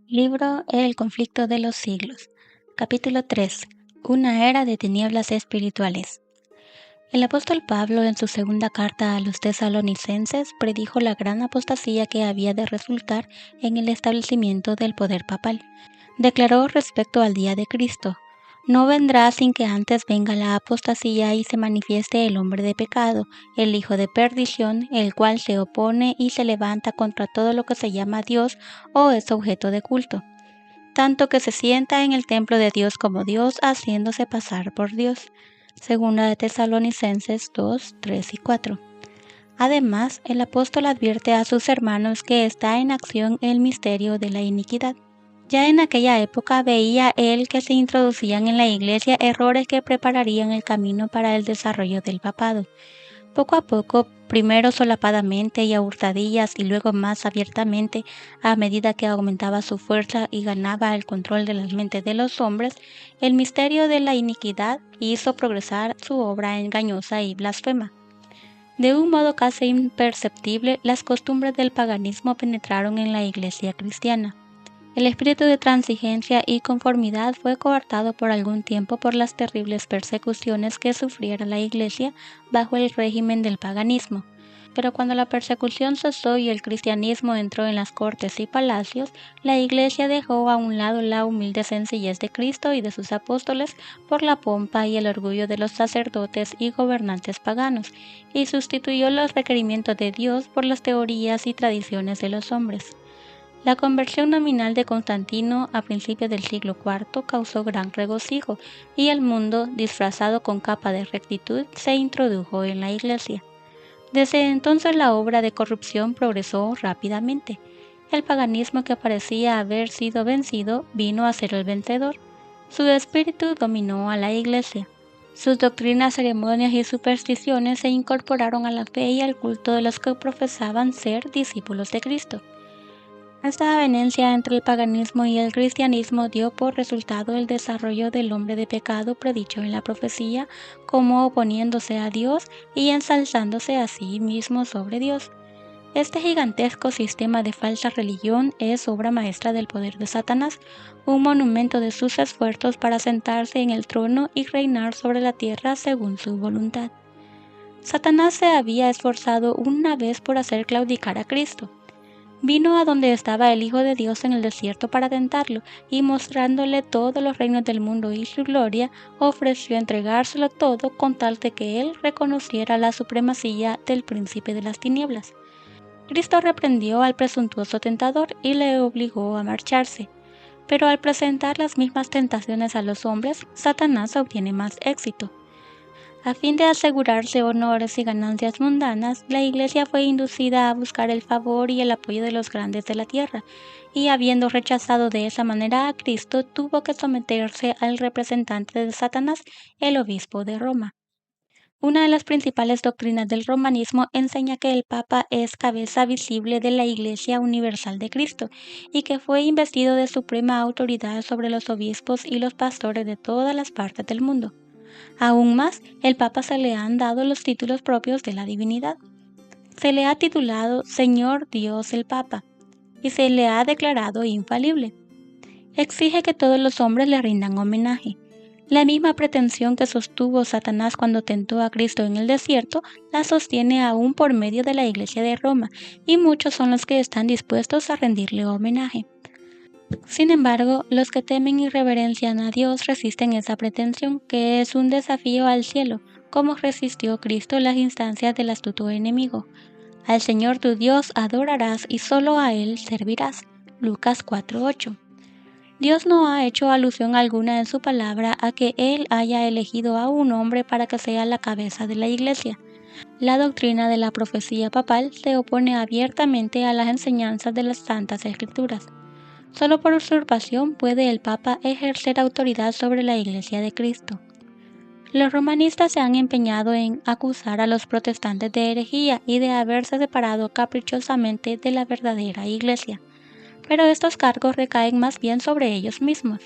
Libro El conflicto de los siglos. Capítulo 3. Una era de tinieblas espirituales. El apóstol Pablo, en su segunda carta a los tesalonicenses, predijo la gran apostasía que había de resultar en el establecimiento del poder papal. Declaró respecto al día de Cristo: no vendrá sin que antes venga la apostasía y se manifieste el hombre de pecado, el hijo de perdición, el cual se opone y se levanta contra todo lo que se llama Dios o es objeto de culto, tanto que se sienta en el templo de Dios como Dios, haciéndose pasar por Dios. Segunda de Tesalonicenses 2, 3 y 4. Además, el apóstol advierte a sus hermanos que está en acción el misterio de la iniquidad. Ya en aquella época veía él que se introducían en la Iglesia errores que prepararían el camino para el desarrollo del papado. Poco a poco, primero solapadamente y a hurtadillas y luego más abiertamente, a medida que aumentaba su fuerza y ganaba el control de las mentes de los hombres, el misterio de la iniquidad hizo progresar su obra engañosa y blasfema. De un modo casi imperceptible, las costumbres del paganismo penetraron en la Iglesia cristiana. El espíritu de transigencia y conformidad fue coartado por algún tiempo por las terribles persecuciones que sufriera la Iglesia bajo el régimen del paganismo. Pero cuando la persecución cesó y el cristianismo entró en las cortes y palacios, la Iglesia dejó a un lado la humilde sencillez de Cristo y de sus apóstoles por la pompa y el orgullo de los sacerdotes y gobernantes paganos, y sustituyó los requerimientos de Dios por las teorías y tradiciones de los hombres. La conversión nominal de Constantino a principios del siglo IV causó gran regocijo, y el mundo, disfrazado con capa de rectitud, se introdujo en la Iglesia. Desde entonces la obra de corrupción progresó rápidamente. El paganismo, que parecía haber sido vencido, vino a ser el vencedor. Su espíritu dominó a la Iglesia. Sus doctrinas, ceremonias y supersticiones se incorporaron a la fe y al culto de los que profesaban ser discípulos de Cristo. Esta avenencia entre el paganismo y el cristianismo dio por resultado el desarrollo del hombre de pecado predicho en la profecía, como oponiéndose a Dios y ensalzándose a sí mismo sobre Dios. Este gigantesco sistema de falsa religión es obra maestra del poder de Satanás, un monumento de sus esfuerzos para sentarse en el trono y reinar sobre la tierra según su voluntad. Satanás se había esforzado una vez por hacer claudicar a Cristo. Vino a donde estaba el Hijo de Dios en el desierto para tentarlo, y mostrándole todos los reinos del mundo y su gloria, ofreció entregárselo todo con tal de que él reconociera la supremacía del príncipe de las tinieblas. Cristo reprendió al presuntuoso tentador y le obligó a marcharse. Pero al presentar las mismas tentaciones a los hombres, Satanás obtiene más éxito. A fin de asegurarse honores y ganancias mundanas, la Iglesia fue inducida a buscar el favor y el apoyo de los grandes de la tierra, y habiendo rechazado de esa manera a Cristo, tuvo que someterse al representante de Satanás, el obispo de Roma. Una de las principales doctrinas del romanismo enseña que el Papa es cabeza visible de la Iglesia Universal de Cristo, y que fue investido de suprema autoridad sobre los obispos y los pastores de todas las partes del mundo. Aún más, el Papa se le han dado los títulos propios de la divinidad. Se le ha titulado Señor Dios el Papa, y se le ha declarado infalible. Exige que todos los hombres le rindan homenaje. La misma pretensión que sostuvo Satanás cuando tentó a Cristo en el desierto, la sostiene aún por medio de la Iglesia de Roma, y muchos son los que están dispuestos a rendirle homenaje. Sin embargo, los que temen y reverencian a Dios resisten esa pretensión, que es un desafío al cielo, como resistió Cristo las instancias del astuto enemigo. Al Señor tu Dios adorarás y solo a Él servirás. Lucas 4:8. Dios no ha hecho alusión alguna en su palabra a que Él haya elegido a un hombre para que sea la cabeza de la Iglesia. La doctrina de la profecía papal se opone abiertamente a las enseñanzas de las Santas Escrituras. Solo por usurpación puede el Papa ejercer autoridad sobre la Iglesia de Cristo. Los romanistas se han empeñado en acusar a los protestantes de herejía y de haberse separado caprichosamente de la verdadera Iglesia, pero estos cargos recaen más bien sobre ellos mismos.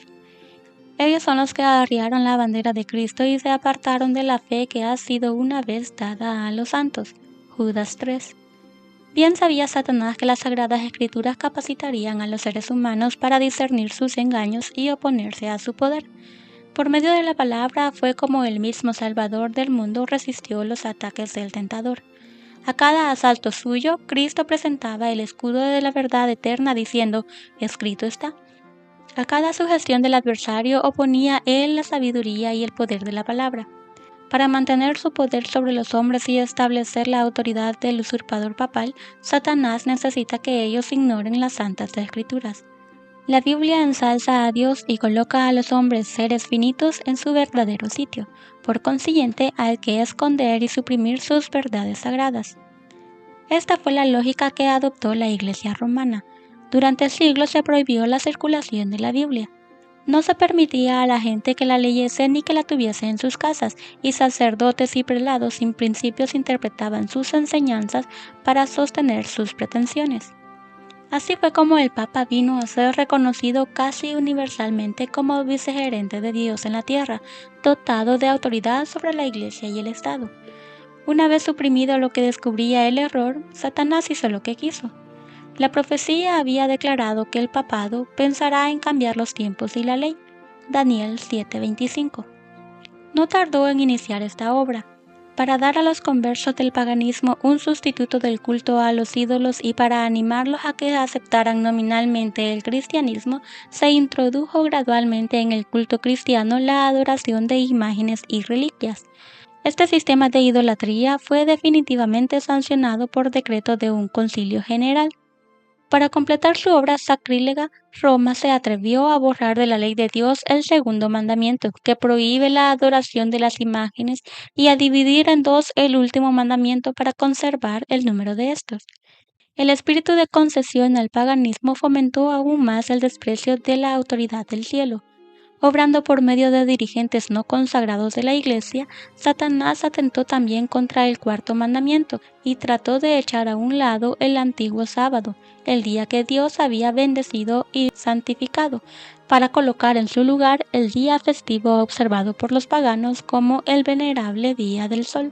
Ellos son los que arriaron la bandera de Cristo y se apartaron de la fe que ha sido una vez dada a los santos. Judas 3. Bien sabía Satanás que las sagradas escrituras capacitarían a los seres humanos para discernir sus engaños y oponerse a su poder. Por medio de la palabra fue como el mismo Salvador del mundo resistió los ataques del tentador. A cada asalto suyo, Cristo presentaba el escudo de la verdad eterna diciendo, escrito está. A cada sugestión del adversario oponía él la sabiduría y el poder de la palabra. Para mantener su poder sobre los hombres y establecer la autoridad del usurpador papal, Satanás necesita que ellos ignoren las santas escrituras. La Biblia ensalza a Dios y coloca a los hombres seres finitos en su verdadero sitio. Por consiguiente, hay que esconder y suprimir sus verdades sagradas. Esta fue la lógica que adoptó la Iglesia romana. Durante siglos se prohibió la circulación de la Biblia. No se permitía a la gente que la leyese ni que la tuviese en sus casas, y sacerdotes y prelados sin principios interpretaban sus enseñanzas para sostener sus pretensiones. Así fue como el Papa vino a ser reconocido casi universalmente como vicegerente de Dios en la tierra, dotado de autoridad sobre la Iglesia y el Estado. Una vez suprimido lo que descubría el error, Satanás hizo lo que quiso. La profecía había declarado que el papado pensará en cambiar los tiempos y la ley. Daniel 7:25. No tardó en iniciar esta obra. Para dar a los conversos del paganismo un sustituto del culto a los ídolos y para animarlos a que aceptaran nominalmente el cristianismo, se introdujo gradualmente en el culto cristiano la adoración de imágenes y reliquias. Este sistema de idolatría fue definitivamente sancionado por decreto de un concilio general. Para completar su obra sacrílega, Roma se atrevió a borrar de la ley de Dios el segundo mandamiento, que prohíbe la adoración de las imágenes, y a dividir en dos el último mandamiento para conservar el número de estos. El espíritu de concesión al paganismo fomentó aún más el desprecio de la autoridad del cielo. Obrando por medio de dirigentes no consagrados de la Iglesia, Satanás atentó también contra el cuarto mandamiento y trató de echar a un lado el antiguo sábado, el día que Dios había bendecido y santificado, para colocar en su lugar el día festivo observado por los paganos como el venerable Día del Sol.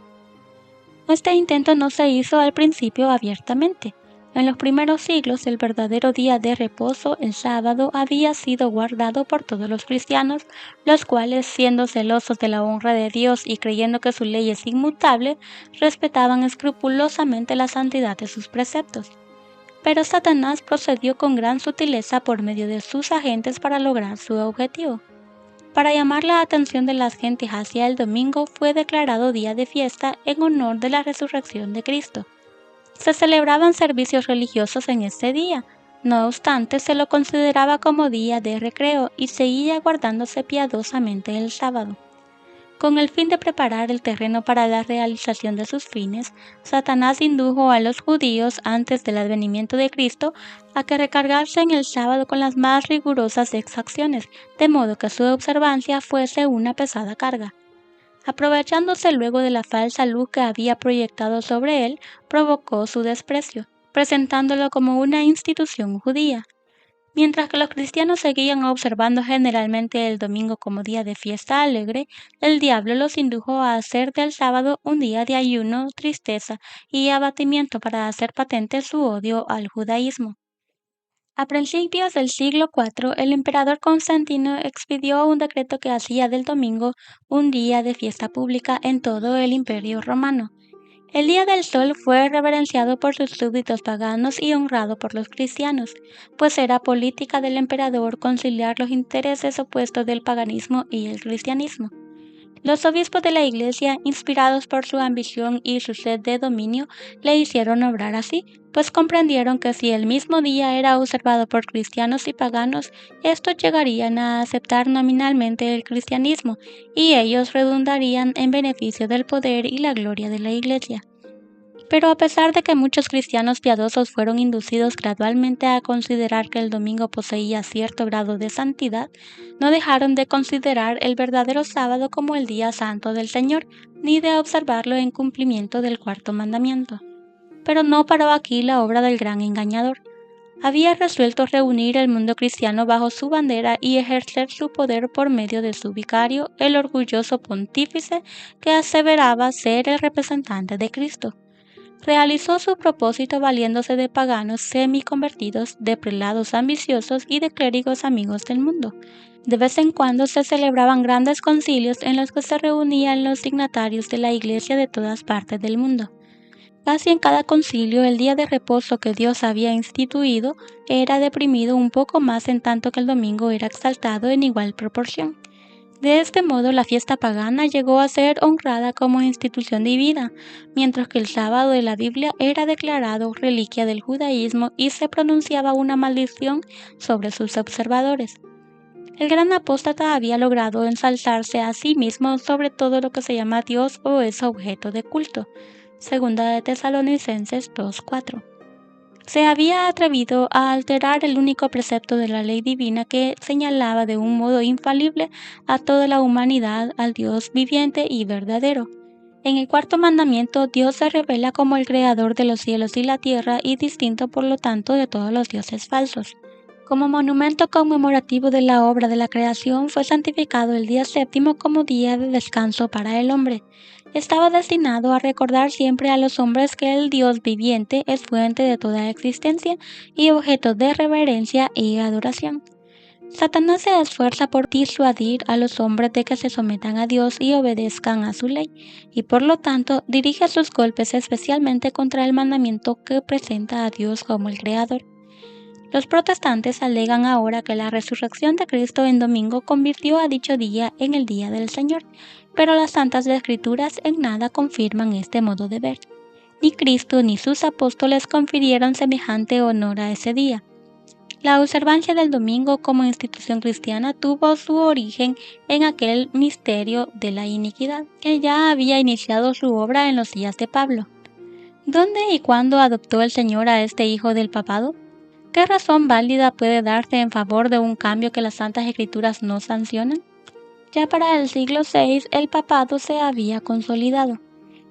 Este intento no se hizo al principio abiertamente. En los primeros siglos, el verdadero día de reposo, el sábado, había sido guardado por todos los cristianos, los cuales, siendo celosos de la honra de Dios y creyendo que su ley es inmutable, respetaban escrupulosamente la santidad de sus preceptos. Pero Satanás procedió con gran sutileza por medio de sus agentes para lograr su objetivo. Para llamar la atención de las gentes hacia el domingo, fue declarado día de fiesta en honor de la resurrección de Cristo. Se celebraban servicios religiosos en este día, no obstante se lo consideraba como día de recreo y seguía guardándose piadosamente el sábado. Con el fin de preparar el terreno para la realización de sus fines, Satanás indujo a los judíos antes del advenimiento de Cristo a que recargarse en el sábado con las más rigurosas exacciones, de modo que su observancia fuese una pesada carga. Aprovechándose luego de la falsa luz que había proyectado sobre él, provocó su desprecio, presentándolo como una institución judía. Mientras que los cristianos seguían observando generalmente el domingo como día de fiesta alegre, el diablo los indujo a hacer del sábado un día de ayuno, tristeza y abatimiento para hacer patente su odio al judaísmo. A principios del siglo IV, el emperador Constantino expidió un decreto que hacía del domingo un día de fiesta pública en todo el Imperio Romano. El Día del Sol fue reverenciado por sus súbditos paganos y honrado por los cristianos, pues era política del emperador conciliar los intereses opuestos del paganismo y el cristianismo. Los obispos de la Iglesia, inspirados por su ambición y su sed de dominio, le hicieron obrar así, pues comprendieron que si el mismo día era observado por cristianos y paganos, estos llegarían a aceptar nominalmente el cristianismo, y ellos redundarían en beneficio del poder y la gloria de la Iglesia. Pero a pesar de que muchos cristianos piadosos fueron inducidos gradualmente a considerar que el domingo poseía cierto grado de santidad, no dejaron de considerar el verdadero sábado como el día santo del Señor, ni de observarlo en cumplimiento del cuarto mandamiento. Pero no paró aquí la obra del gran engañador. Había resuelto reunir el mundo cristiano bajo su bandera y ejercer su poder por medio de su vicario, el orgulloso pontífice que aseveraba ser el representante de Cristo. Realizó su propósito valiéndose de paganos semi-convertidos, de prelados ambiciosos y de clérigos amigos del mundo. De vez en cuando se celebraban grandes concilios en los que se reunían los dignatarios de la Iglesia de todas partes del mundo. Casi en cada concilio el día de reposo que Dios había instituido era deprimido un poco más, en tanto que el domingo era exaltado en igual proporción. De este modo la fiesta pagana llegó a ser honrada como institución divina, mientras que el sábado de la Biblia era declarado reliquia del judaísmo y se pronunciaba una maldición sobre sus observadores. El gran apóstata había logrado ensalzarse a sí mismo sobre todo lo que se llama Dios o es objeto de culto. Segunda de Tesalonicenses 2:4. Se había atrevido a alterar el único precepto de la ley divina que señalaba de un modo infalible a toda la humanidad al Dios viviente y verdadero. En el cuarto mandamiento, Dios se revela como el creador de los cielos y la tierra y distinto por lo tanto de todos los dioses falsos. Como monumento conmemorativo de la obra de la creación, fue santificado el día séptimo como día de descanso para el hombre. Estaba destinado a recordar siempre a los hombres que el Dios viviente es fuente de toda existencia y objeto de reverencia y adoración. Satanás se esfuerza por disuadir a los hombres de que se sometan a Dios y obedezcan a su ley, y por lo tanto dirige sus golpes especialmente contra el mandamiento que presenta a Dios como el Creador. Los protestantes alegan ahora que la resurrección de Cristo en domingo convirtió a dicho día en el día del Señor, pero las Santas Escrituras en nada confirman este modo de ver. Ni Cristo ni sus apóstoles confirieron semejante honor a ese día. La observancia del domingo como institución cristiana tuvo su origen en aquel misterio de la iniquidad, que ya había iniciado su obra en los días de Pablo. ¿Dónde y cuándo adoptó el Señor a este hijo del papado? ¿Qué razón válida puede darse en favor de un cambio que las Santas Escrituras no sancionan? Ya para el siglo VI el papado se había consolidado.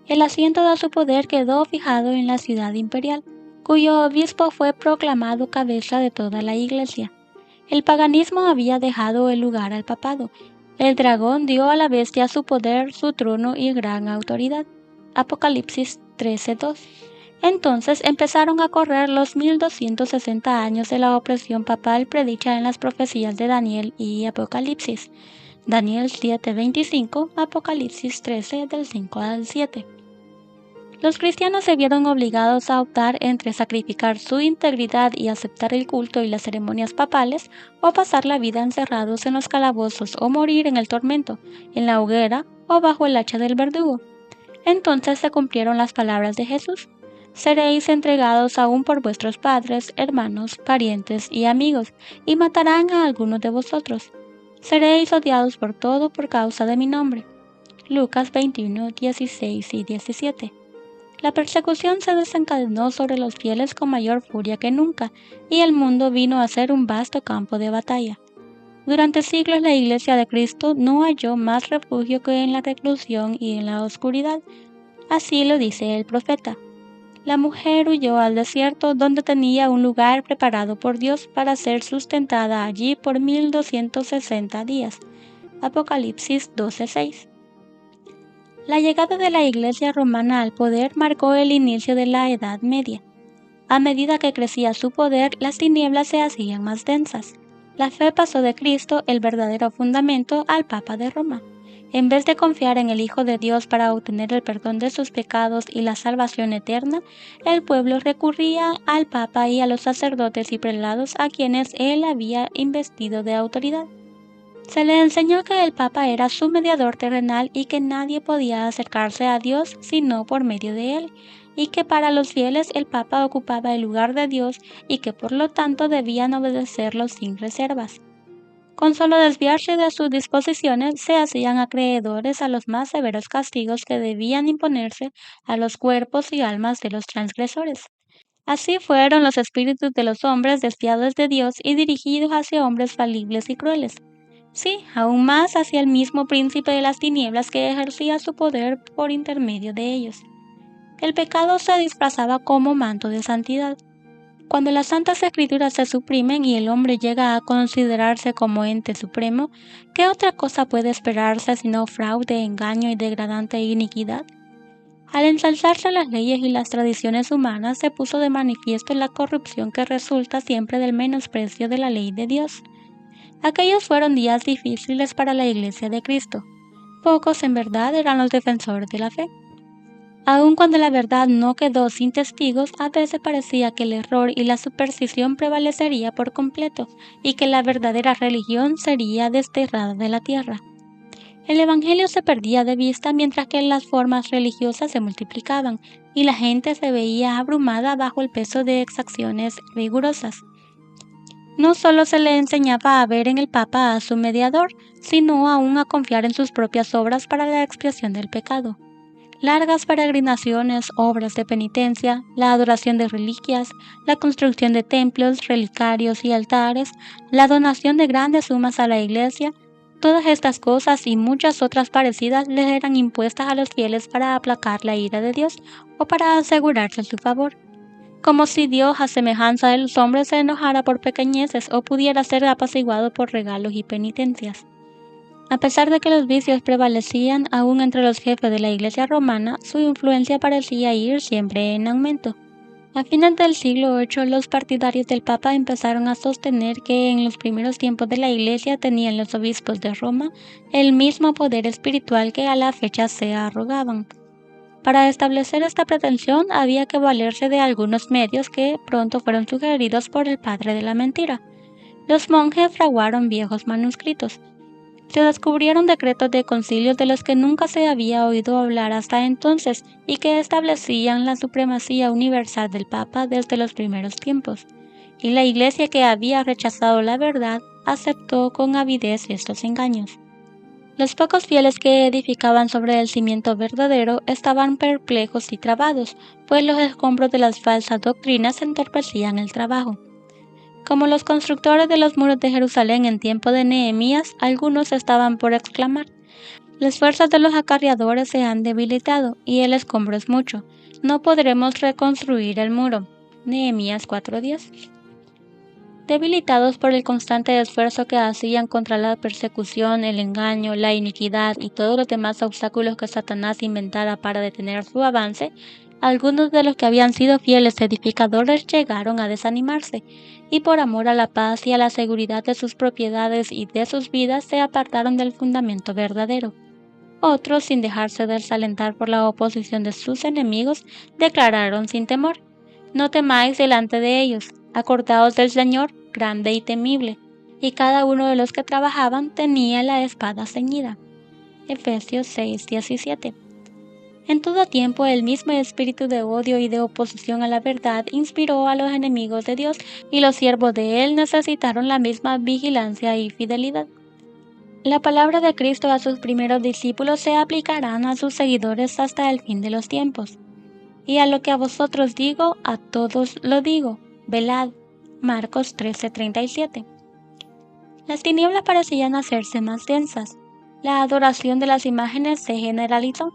El asiento de su poder quedó fijado en la ciudad imperial, cuyo obispo fue proclamado cabeza de toda la Iglesia. El paganismo había dejado el lugar al papado. El dragón dio a la bestia su poder, su trono y gran autoridad. Apocalipsis 13:2. Entonces empezaron a correr los 1260 años de la opresión papal predicha en las profecías de Daniel y Apocalipsis. Daniel 7:25, Apocalipsis 13 del 5 al 7. Los cristianos se vieron obligados a optar entre sacrificar su integridad y aceptar el culto y las ceremonias papales, o pasar la vida encerrados en los calabozos o morir en el tormento, en la hoguera o bajo el hacha del verdugo. Entonces se cumplieron las palabras de Jesús: seréis entregados aún por vuestros padres, hermanos, parientes y amigos, y matarán a algunos de vosotros. Seréis odiados por todo por causa de mi nombre. Lucas 21, 16 y 17. La persecución se desencadenó sobre los fieles con mayor furia que nunca, y el mundo vino a ser un vasto campo de batalla. Durante siglos la Iglesia de Cristo no halló más refugio que en la reclusión y en la oscuridad. Así lo dice el profeta. La mujer huyó al desierto, donde tenía un lugar preparado por Dios para ser sustentada allí por 1260 días. Apocalipsis 12:6. La llegada de la Iglesia romana al poder marcó el inicio de la Edad Media. A medida que crecía su poder, las tinieblas se hacían más densas. La fe pasó de Cristo, el verdadero fundamento, al Papa de Roma. En vez de confiar en el Hijo de Dios para obtener el perdón de sus pecados y la salvación eterna, el pueblo recurría al Papa y a los sacerdotes y prelados a quienes él había investido de autoridad. Se le enseñó que el Papa era su mediador terrenal y que nadie podía acercarse a Dios sino por medio de él, y que para los fieles el Papa ocupaba el lugar de Dios y que por lo tanto debían obedecerlo sin reservas. Con solo desviarse de sus disposiciones, se hacían acreedores a los más severos castigos que debían imponerse a los cuerpos y almas de los transgresores. Así fueron los espíritus de los hombres desviados de Dios y dirigidos hacia hombres falibles y crueles. Sí, aún más hacia el mismo príncipe de las tinieblas que ejercía su poder por intermedio de ellos. El pecado se disfrazaba como manto de santidad. Cuando las Santas Escrituras se suprimen y el hombre llega a considerarse como ente supremo, ¿qué otra cosa puede esperarse sino fraude, engaño y degradante iniquidad? Al ensalzarse las leyes y las tradiciones humanas, se puso de manifiesto la corrupción que resulta siempre del menosprecio de la ley de Dios. Aquellos fueron días difíciles para la Iglesia de Cristo. Pocos en verdad eran los defensores de la fe. Aun cuando la verdad no quedó sin testigos, a veces parecía que el error y la superstición prevalecería por completo y que la verdadera religión sería desterrada de la tierra. El Evangelio se perdía de vista mientras que las formas religiosas se multiplicaban y la gente se veía abrumada bajo el peso de exacciones rigurosas. No solo se le enseñaba a ver en el Papa a su mediador, sino aún a confiar en sus propias obras para la expiación del pecado. Largas peregrinaciones, obras de penitencia, la adoración de reliquias, la construcción de templos, relicarios y altares, la donación de grandes sumas a la Iglesia, todas estas cosas y muchas otras parecidas les eran impuestas a los fieles para aplacar la ira de Dios o para asegurarse su favor. Como si Dios, a semejanza de los hombres, se enojara por pequeñeces o pudiera ser apaciguado por regalos y penitencias. A pesar de que los vicios prevalecían aún entre los jefes de la Iglesia romana, su influencia parecía ir siempre en aumento. A fines del siglo VIII, los partidarios del Papa empezaron a sostener que en los primeros tiempos de la Iglesia tenían los obispos de Roma el mismo poder espiritual que a la fecha se arrogaban. Para establecer esta pretensión había que valerse de algunos medios que pronto fueron sugeridos por el padre de la mentira. Los monjes fraguaron viejos manuscritos. Se descubrieron decretos de concilios de los que nunca se había oído hablar hasta entonces y que establecían la supremacía universal del Papa desde los primeros tiempos. Y la Iglesia, que había rechazado la verdad, aceptó con avidez estos engaños. Los pocos fieles que edificaban sobre el cimiento verdadero estaban perplejos y trabados, pues los escombros de las falsas doctrinas entorpecían el trabajo. Como los constructores de los muros de Jerusalén en tiempo de Nehemías, algunos estaban por exclamar: las fuerzas de los acarreadores se han debilitado y el escombro es mucho. No podremos reconstruir el muro. Nehemías 4:10. Debilitados por el constante esfuerzo que hacían contra la persecución, el engaño, la iniquidad y todos los demás obstáculos que Satanás inventara para detener su avance, algunos de los que habían sido fieles edificadores llegaron a desanimarse, y por amor a la paz y a la seguridad de sus propiedades y de sus vidas se apartaron del fundamento verdadero. Otros, sin dejarse desalentar por la oposición de sus enemigos, declararon sin temor: no temáis delante de ellos, acordaos del Señor, grande y temible. Y cada uno de los que trabajaban tenía la espada ceñida. Efesios 6:17. En todo tiempo el mismo espíritu de odio y de oposición a la verdad inspiró a los enemigos de Dios, y los siervos de Él necesitaron la misma vigilancia y fidelidad. La palabra de Cristo a sus primeros discípulos se aplicarán a sus seguidores hasta el fin de los tiempos. Y a lo que a vosotros digo, a todos lo digo: velad. Marcos 13:37. Las tinieblas parecían hacerse más densas. La adoración de las imágenes se generalizó.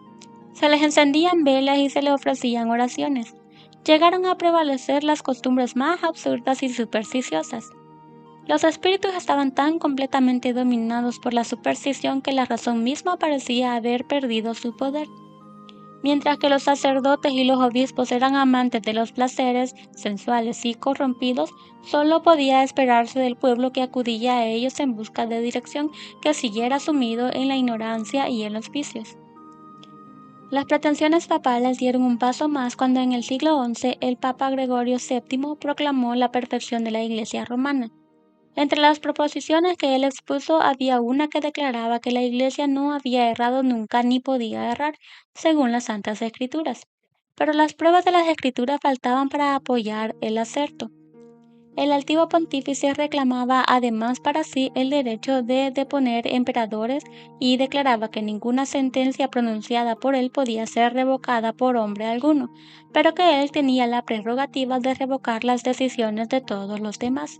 Se les encendían velas y se les ofrecían oraciones. Llegaron a prevalecer las costumbres más absurdas y supersticiosas. Los espíritus estaban tan completamente dominados por la superstición que la razón misma parecía haber perdido su poder. Mientras que los sacerdotes y los obispos eran amantes de los placeres sensuales y corrompidos, solo podía esperarse del pueblo que acudía a ellos en busca de dirección que siguiera sumido en la ignorancia y en los vicios. Las pretensiones papales dieron un paso más cuando en el siglo XI el Papa Gregorio VII proclamó la perfección de la Iglesia romana. Entre las proposiciones que él expuso había una que declaraba que la Iglesia no había errado nunca ni podía errar, según las Santas Escrituras. Pero las pruebas de las Escrituras faltaban para apoyar el aserto. El altivo pontífice reclamaba además para sí el derecho de deponer emperadores y declaraba que ninguna sentencia pronunciada por él podía ser revocada por hombre alguno, pero que él tenía la prerrogativa de revocar las decisiones de todos los demás.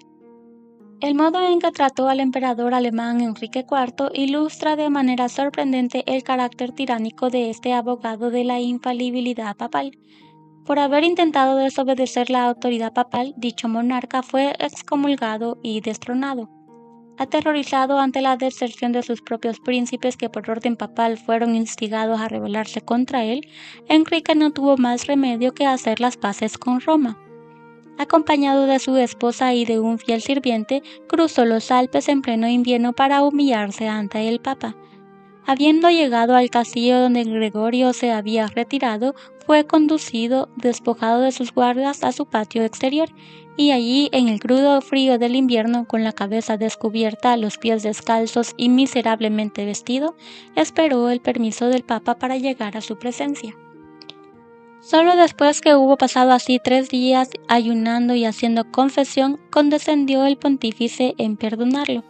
El modo en que trató al emperador alemán Enrique IV ilustra de manera sorprendente el carácter tiránico de este abogado de la infalibilidad papal. Por haber intentado desobedecer la autoridad papal, dicho monarca fue excomulgado y destronado. Aterrorizado ante la deserción de sus propios príncipes que por orden papal fueron instigados a rebelarse contra él, Enrique no tuvo más remedio que hacer las paces con Roma. Acompañado de su esposa y de un fiel sirviente, cruzó los Alpes en pleno invierno para humillarse ante el Papa. Habiendo llegado al castillo donde Gregorio se había retirado, fue conducido, despojado de sus guardas, a su patio exterior, y allí, en el crudo frío del invierno, con la cabeza descubierta, los pies descalzos y miserablemente vestido, esperó el permiso del Papa para llegar a su presencia. Solo después que hubo pasado así 3 días ayunando y haciendo confesión, condescendió el pontífice en perdonarlo.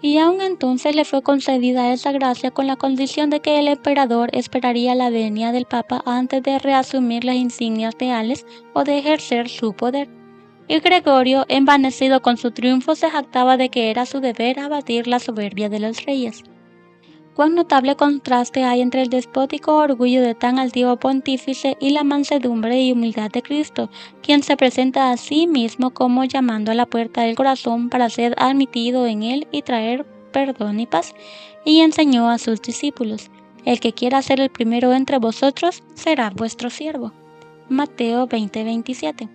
Y aun entonces le fue concedida esa gracia con la condición de que el emperador esperaría la venia del Papa antes de reasumir las insignias reales o de ejercer su poder. Y Gregorio, envanecido con su triunfo, se jactaba de que era su deber abatir la soberbia de los reyes. Cuán notable contraste hay entre el despótico orgullo de tan altivo pontífice y la mansedumbre y humildad de Cristo, quien se presenta a sí mismo como llamando a la puerta del corazón para ser admitido en él y traer perdón y paz, y enseñó a sus discípulos: el que quiera ser el primero entre vosotros será vuestro siervo. Mateo 20:27.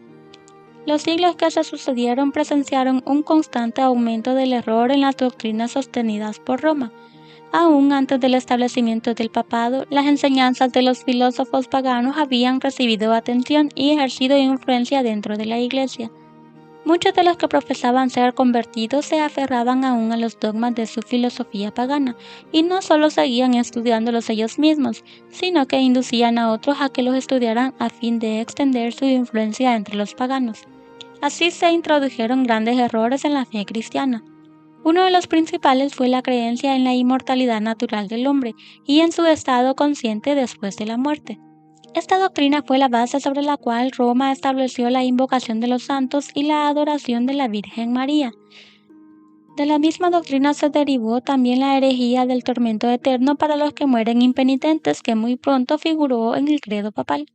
Los siglos que se sucedieron presenciaron un constante aumento del error en las doctrinas sostenidas por Roma. Aún antes del establecimiento del papado, las enseñanzas de los filósofos paganos habían recibido atención y ejercido influencia dentro de la Iglesia. Muchos de los que profesaban ser convertidos se aferraban aún a los dogmas de su filosofía pagana, y no solo seguían estudiándolos ellos mismos, sino que inducían a otros a que los estudiaran a fin de extender su influencia entre los paganos. Así se introdujeron grandes errores en la fe cristiana. Uno de los principales fue la creencia en la inmortalidad natural del hombre y en su estado consciente después de la muerte. Esta doctrina fue la base sobre la cual Roma estableció la invocación de los santos y la adoración de la Virgen María. De la misma doctrina se derivó también la herejía del tormento eterno para los que mueren impenitentes, que muy pronto figuró en el credo papal.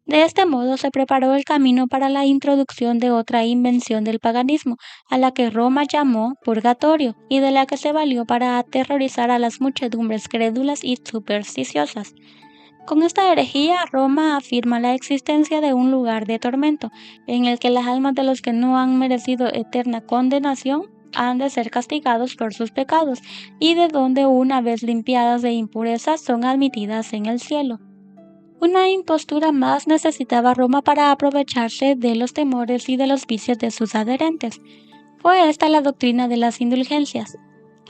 De este modo se preparó el camino para la introducción de otra invención del paganismo, a la que Roma llamó purgatorio, y de la que se valió para aterrorizar a las muchedumbres crédulas y supersticiosas. Con esta herejía, Roma afirma la existencia de un lugar de tormento, en el que las almas de los que no han merecido eterna condenación han de ser castigados por sus pecados, y de donde una vez limpiadas de impurezas son admitidas en el cielo. Una impostura más necesitaba Roma para aprovecharse de los temores y de los vicios de sus adherentes. Fue esta la doctrina de las indulgencias.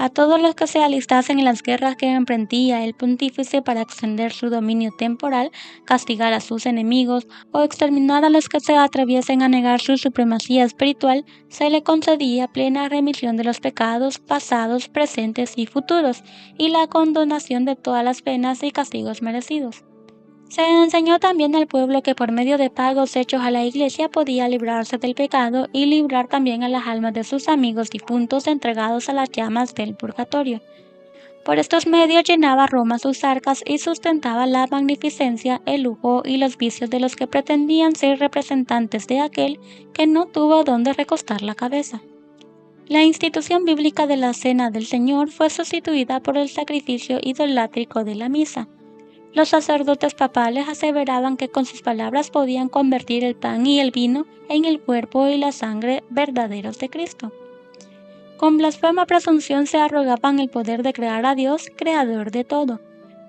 A todos los que se alistasen en las guerras que emprendía el pontífice para extender su dominio temporal, castigar a sus enemigos o exterminar a los que se atreviesen a negar su supremacía espiritual, se le concedía plena remisión de los pecados pasados, presentes y futuros, y la condonación de todas las penas y castigos merecidos. Se enseñó también al pueblo que por medio de pagos hechos a la Iglesia podía librarse del pecado y librar también a las almas de sus amigos difuntos entregados a las llamas del purgatorio. Por estos medios llenaba Roma sus arcas y sustentaba la magnificencia, el lujo y los vicios de los que pretendían ser representantes de aquel que no tuvo dónde recostar la cabeza. La institución bíblica de la Cena del Señor fue sustituida por el sacrificio idolátrico de la misa. Los sacerdotes papales aseveraban que con sus palabras podían convertir el pan y el vino en el cuerpo y la sangre verdaderos de Cristo. Con blasfema presunción se arrogaban el poder de crear a Dios, creador de todo.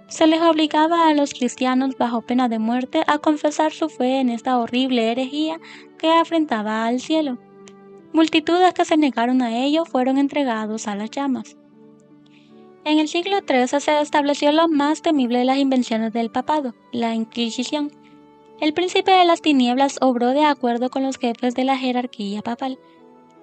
Se les obligaba a los cristianos bajo pena de muerte a confesar su fe en esta horrible herejía que afrentaba al cielo. Multitudes que se negaron a ello fueron entregados a las llamas. En el siglo XIII se estableció lo más temible de las invenciones del papado, la Inquisición. El príncipe de las tinieblas obró de acuerdo con los jefes de la jerarquía papal.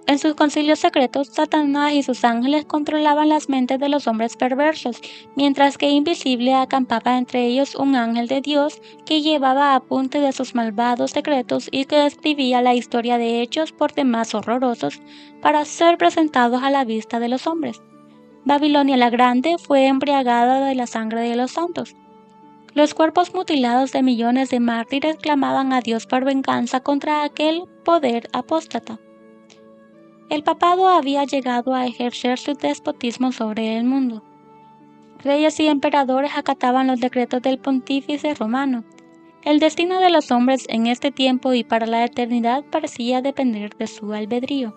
En sus concilios secretos, Satanás y sus ángeles controlaban las mentes de los hombres perversos, mientras que invisible acampaba entre ellos un ángel de Dios que llevaba apunte de sus malvados secretos y que escribía la historia de hechos por demás horrorosos para ser presentados a la vista de los hombres. Babilonia la Grande fue embriagada de la sangre de los santos. Los cuerpos mutilados de millones de mártires clamaban a Dios por venganza contra aquel poder apóstata. El papado había llegado a ejercer su despotismo sobre el mundo. Reyes y emperadores acataban los decretos del pontífice romano. El destino de los hombres en este tiempo y para la eternidad parecía depender de su albedrío.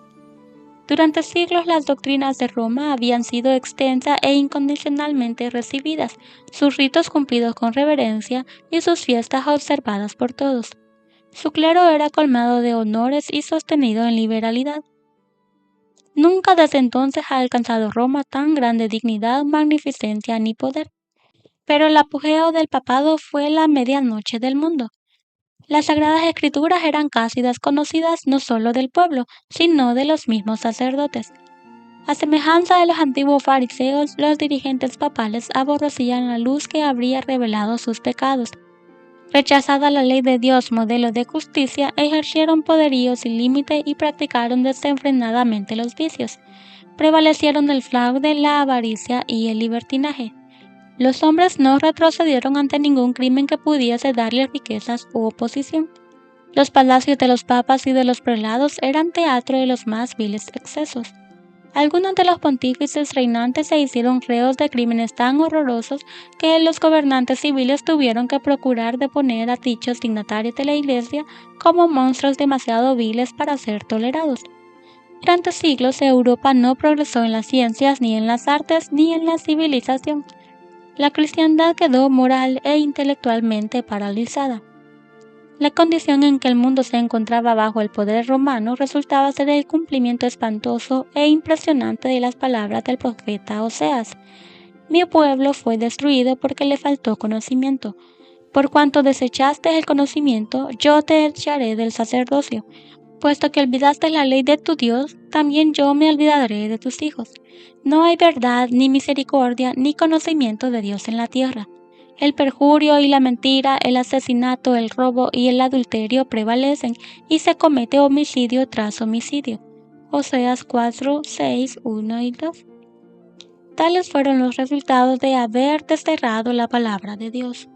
Durante siglos las doctrinas de Roma habían sido extensa e incondicionalmente recibidas, sus ritos cumplidos con reverencia y sus fiestas observadas por todos. Su clero era colmado de honores y sostenido en liberalidad. Nunca desde entonces ha alcanzado Roma tan grande dignidad, magnificencia ni poder. Pero el apogeo del papado fue la medianoche del mundo. Las sagradas escrituras eran casi desconocidas no solo del pueblo, sino de los mismos sacerdotes. A semejanza de los antiguos fariseos, los dirigentes papales aborrecían la luz que habría revelado sus pecados. Rechazada la ley de Dios, modelo de justicia, ejercieron poderío sin límite y practicaron desenfrenadamente los vicios. Prevalecieron el fraude, la avaricia y el libertinaje. Los hombres no retrocedieron ante ningún crimen que pudiese darles riquezas u oposición. Los palacios de los papas y de los prelados eran teatro de los más viles excesos. Algunos de los pontífices reinantes se hicieron reos de crímenes tan horrorosos que los gobernantes civiles tuvieron que procurar deponer a dichos dignatarios de la Iglesia como monstruos demasiado viles para ser tolerados. Durante siglos Europa no progresó en las ciencias, ni en las artes, ni en la civilización. La cristiandad quedó moral e intelectualmente paralizada. La condición en que el mundo se encontraba bajo el poder romano resultaba ser el cumplimiento espantoso e impresionante de las palabras del profeta Oseas. Mi pueblo fue destruido porque le faltó conocimiento. Por cuanto desechaste el conocimiento, yo te echaré del sacerdocio. Puesto que olvidaste la ley de tu Dios, también yo me olvidaré de tus hijos. No hay verdad, ni misericordia, ni conocimiento de Dios en la tierra. El perjurio y la mentira, el asesinato, el robo y el adulterio prevalecen, y se comete homicidio tras homicidio. Oseas 4, 6, 1 y 2. Tales fueron los resultados de haber desterrado la palabra de Dios.